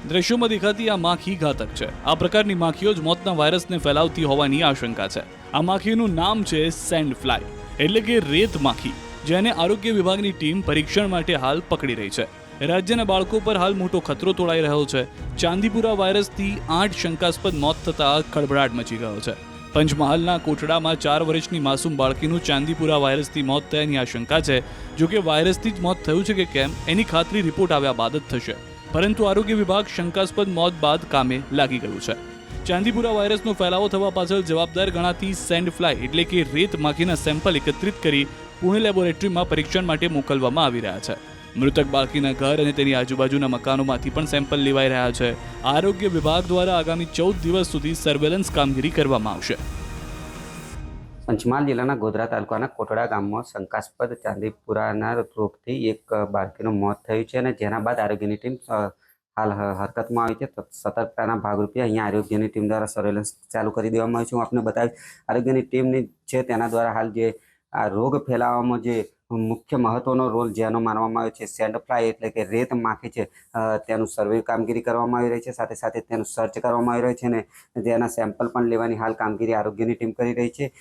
દ્રશ્યોમાં દેખાતી આ માખી ઘાતક છે। આ પ્રકારની માખીઓ જ મોતના વાયરસને ફેલાવતી હોવાની આશંકા છે। આ માખીનું નામ છે સેન્ડ ફ્લાય એટલે કે રેત માખી, જેને આરોગ્ય વિભાગની ટીમ પરીક્ષણ માટે હાલ પકડી રહી છે। રાજ્યના બાળકો પર હાલ મોટો ખતરો તોળાઈ રહ્યો છે। ચાંદીપુરા વાયરસથી 8 શંકાસ્પદ મોત થતાં ખળભળાટ મચી ગયો છે। પંચમહાલના કોટડામાં 4 વર્ષની માસૂમ બાળકીનું ચાંદીપુરા વાયરસથી મોત થયાની આશંકા છે। જો કે વાયરસથી જ મોત થયું છે કે કેમ એની ખાતરી રિપોર્ટ આવ્યા બાદ જ થશે, પરંતુ આરોગ્ય વિભાગ શંકાસ્પદ મોત બાદ કામે લાગી ગયું છે। ચાંદીપુરા વાયરસનો ફેલાવો થવા પાછળ જવાબદાર ગણાતી સેન્ડ ફ્લાય એટલે કે રેત માખીના સેમ્પલ એકત્રિત કરી પુણે લેબોરેટરીમાં પરીક્ષણ માટે મોકલવામાં આવી રહ્યા છે। મૃતક બાળકીના ઘર અને તેની આજુબાજુના મકાનોમાંથી પણ સેમ્પલ લેવાઈ રહ્યા છે। આરોગ્ય વિભાગ દ્વારા આગામી 14 દિવસ સુધી સર્વેલન્સ કામગીરી કરવામાં આવશે। પંચમહાલ જિલ્લાના ગોધરા તાલુકાના કોટડા ગામમાં શંકાસ્પદ ચાંદીપુરાના રોગથી એક બાળકીનું મોત થયું છે અને જેના બાદ આરોગ્યની ટીમ હાલ હરકતમાં આવી છે। સતર્કતાના ભાગરૂપે અહીંયા આરોગ્યની ટીમ દ્વારા સર્વેલન્સ ચાલુ કરી દેવામાં આવ્યું છે। હું આપને બતાવીશ, આરોગ્યની ટીમની છે તેના દ્વારા હાલ જે આ રોગ ફેલાવવામાં જે મુખ્ય મહત્વનો રોલ જેનો માનવામાં આવ્યો છે સેન્ડ ફ્લાય એટલે કે રેત માખી છે, તેનું સર્વે કામગીરી કરવામાં આવી રહી છે। સાથે સાથે તેનું સર્ચ કરવામાં આવી રહ્યું છે અને તેના સેમ્પલ પણ લેવાની હાલ કામગીરી આરોગ્યની ટીમ કરી રહી છે।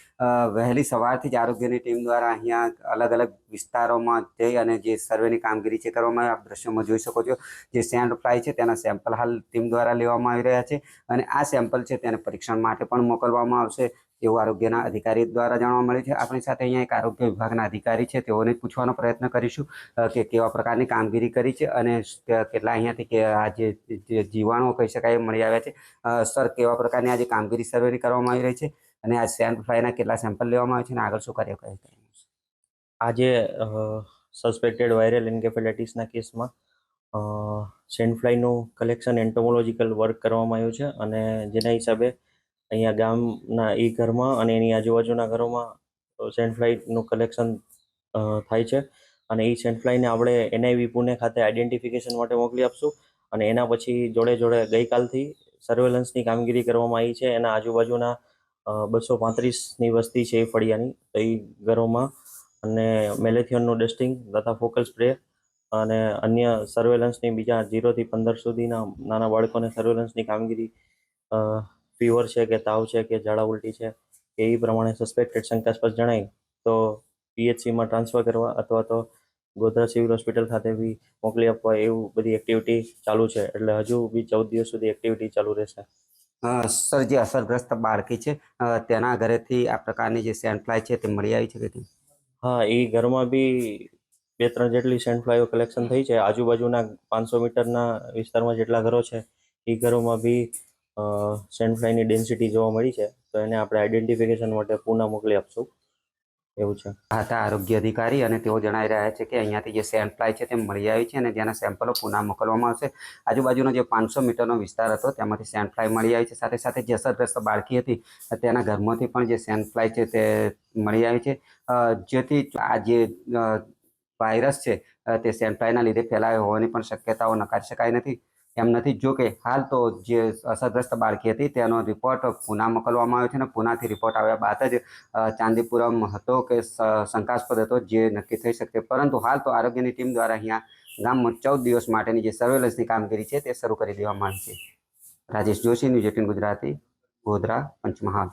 વહેલી સવારથી જ આરોગ્યની ટીમ દ્વારા અહીંયા અલગ અલગ વિસ્તારોમાં જઈ અને જે સર્વેની કામગીરી છે કરવામાં આવી। આપ દ્રશ્યોમાં જોઈ શકો છો, જે સેન્ડ ફ્લાય છે તેના સેમ્પલ હાલ ટીમ દ્વારા લેવામાં આવી રહ્યા છે અને આ સેમ્પલ છે તેને પરીક્ષણ માટે પણ મોકલવામાં આવશે એવું આરોગ્યના અધિકારી દ્વારા જાણવા મળ્યું છે। આપણી સાથે અહીંયા એક આરોગ્ય વિભાગના અધિકારી છે, તેઓને પૂછવાનો પ્રયત્ન કરીશું કે કેવા પ્રકારની કામગીરી કરી છે અને કેટલા અહીંયાથી કે આ જે જીવાણુઓ કહી શકાય મળી આવ્યા છે। સર, કેવા પ્રકારની આજે કામગીરી સર્વેની કરવામાં આવી રહી છે અને આ સેન્ડ ફ્લાયના કેટલા સેમ્પલ લેવામાં આવે છે અને આગળ શું કાર્યવાહી કરવામાં આવશે? આજે સસ્પેક્ટેડ વાયરલ એન્કેફેલાઇટિસના કેસમાં સેન્ડ ફ્લાયનું કલેક્શન એન્ટોમોલોજીકલ વર્ક કરવામાં આવ્યું છે અને જેના હિસાબે અહીંયા ગામના એ ઘરમાં અને એની આજુબાજુના ઘરોમાં સેન્ડ ફ્લાયનું કલેક્શન થાય છે અને એ સેન્ડ ફ્લાયને આપણે એનઆઈવી પુણે ખાતે આઈડેન્ટિફિકેશન માટે મોકલી આપશું અને એના પછી જોડે જોડે ગઈકાલથી સર્વેલન્સની કામગીરી કરવામાં આવી છે। એના આજુબાજુના 235ની વસ્તી છે એ ફળિયાની, તો એ ઘરોમાં અને મેલેથિયોનનું ડસ્ટિંગ તથા ફોકલ સ્પ્રે અને અન્ય સર્વેલન્સની બીજા 0 થી 15 સુધીના નાના બાળકોને સર્વેલન્સની કામગીરી, ફીવર છે કે તાવ છે કે ઝાડા ઉલટી છે કે એ પ્રમાણે સસ્પેક્ટેડ શંકાસ્પદ જણાય તો પીએચસીમાં ટ્રાન્સફર કરવા અથવા તો ગોધરા સિવિલ હોસ્પિટલ ખાતે બી મોકલી આપવા એવું બધી એક્ટિવિટી ચાલુ છે। એટલે હજુ બી 14 દિવસ સુધી એક્ટિવિટી ચાલુ રહેશે। સર, જે અસરગ્રસ્ત બાળકી છે તેના ઘરેથી આ પ્રકારની જે સેન્ડ ફ્લાય છે તે મળી આવી છે કે? હા, એ ઘરમાં બી 2-3 જેટલી સેન્ડ ફ્લાયો કલેક્શન થઈ છે। આજુબાજુના 500 મીટરના વિસ્તારમાં જેટલા ઘરો છે એ ઘરોમાં બી સેન્ડ ફ્લાયની ડેન્સિટી જોવા મળી છે, તો એને આપણે આઈડેન્ટિફિકેશન માટે પુણે મોકલી આપશું એવું છે। હતા આરોગ્ય અધિકારી અને તેઓ જણાવી રહ્યા છે કે અહીંયાથી જે સેન્ડ ફ્લાય છે તે મળી આવી છે અને જેના સેમ્પલો પુણે મોકલવામાં આવશે। આજુબાજુનો જે 500 મીટરનો વિસ્તાર હતો તેમાંથી સેન્ડ ફ્લાય મળી આવી છે। સાથે સાથે જે અસરગ્રસ્ત બાળકી હતી તેના ઘરમાંથી પણ જે સેન્ડ ફ્લાય છે તે મળી આવી છે, જેથી આ જે વાયરસ છે તે સેન્ડ ફ્લાયના લીધે ફેલાયો હોવાની પણ શક્યતાઓ નકારી શકાય નથી એમ નથી। જો કે હાલ તો જે અસરગ્રસ્ત બાળકી હતી તેનો રિપોર્ટ પુણે મોકલવામાં આવ્યો છે અને પુણેથી રિપોર્ટ આવ્યા બાદ જ ચાંદીપુરમ હતો કે શંકાસ્પદ હતો જે નક્કી થઈ શકે, પરંતુ હાલ તો આરોગ્યની ટીમ દ્વારા અહીંયા ગામમાં 14 દિવસ માટેની જે સર્વેલન્સની કામગીરી છે તે શરૂ કરી દેવામાં આવી છે। રાજેશ જોશી, ન્યૂઝ 18 ગુજરાતી, ગોધરા, પંચમહાલ।